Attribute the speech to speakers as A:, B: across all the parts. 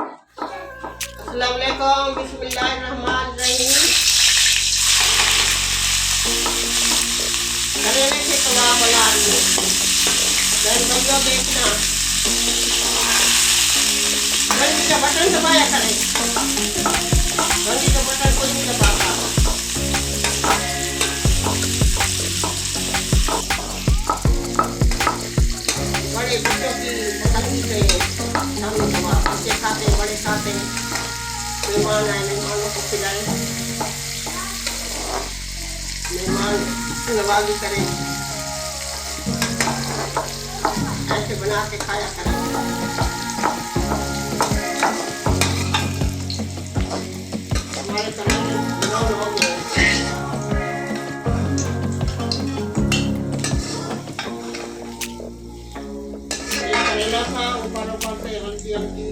A: अस्सलाम वालेकुम, बिस्मिल्लाहिर्रहमानिर्रहीम। करेले के कबाब बना रही हूँ। बहन भैया देखना, घंटी का बटन दबाया करें। घंटी का बटन कोई नहीं दबाता। बड़े बच्चों की पसंद से शामी कबाब बच्चे खाते हैं, बड़े खाते हैं। मेहमान आए, मेहमानों को खिलाए, मेहमान नवाजी करें, ऐसे बना के खाया करें। हमारे करेले ब्राउन हो गए। एक करेला था, ऊपर से हल्की हल्की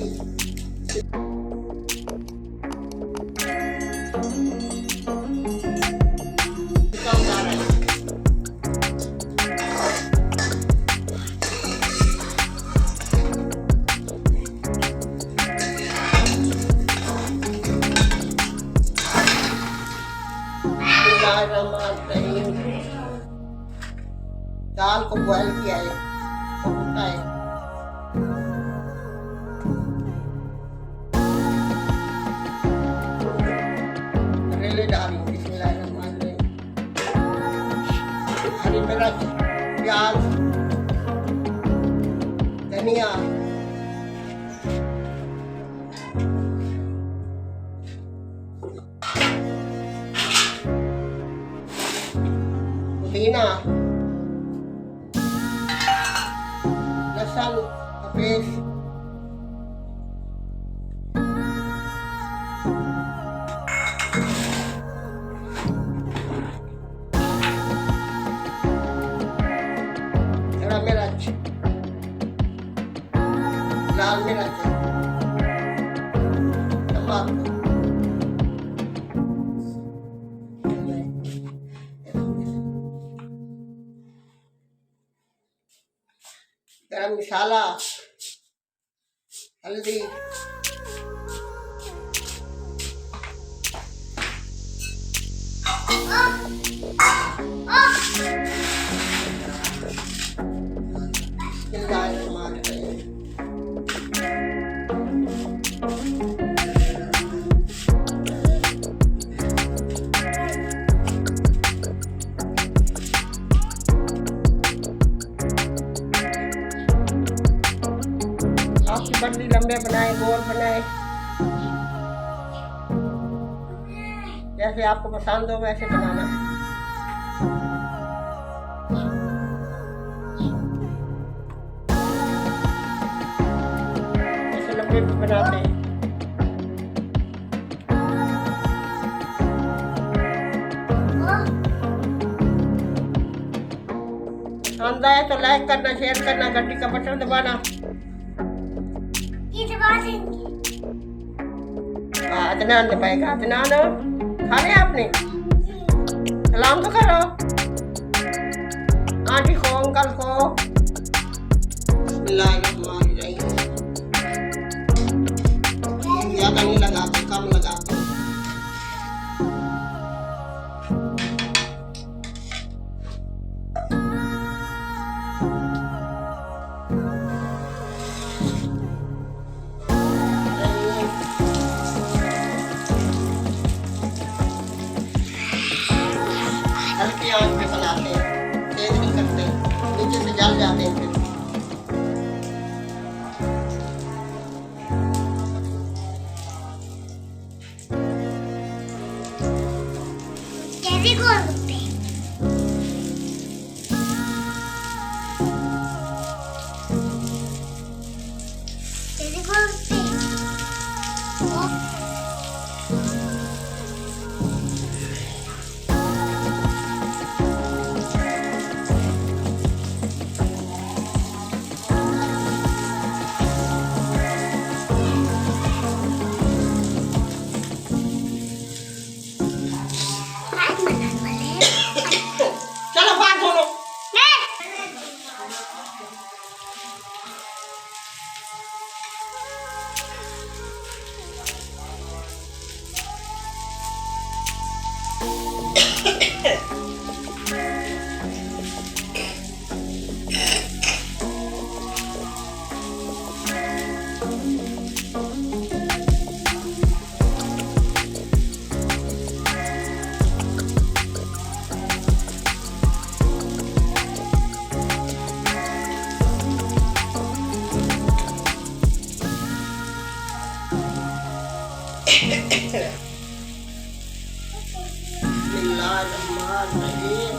A: दाल को बॉयल किया है, भुना है। करेले डाल रही हूँ, बिस्मिल्लाहिर्रहमानिर्रहीम। हरी मिर्च, प्याज, धनिया, पुदीना, लहसुन का पेस्ट, हरा मिर्च, लाल मिर्च, नमक, गरम मसाला, हल्दी, आपकी बर्फी लंबे बनाए, गोल बनाए, जैसे आपको पसंद हो वैसे बनाना। ऐसे लंबे भी बनाते हैं। पसंद आए तो लाइक करना, शेयर करना, घंटी का बटन दबाना। अदनान दबाएगा। अदनान खाने आपने सलाम तो करो आंटी को, अंकल को। ज्यादा नहीं लगाते, कम लगाते। हल्की आंच पे बनाते हैं, तेज नहीं करते, नीचे से जल जाते हैं। फिर
B: कैसे गोल होते हैं? कैसे गोल होते हैं?
A: बिस्मिल्लाहिर्रहमानिर्रहीम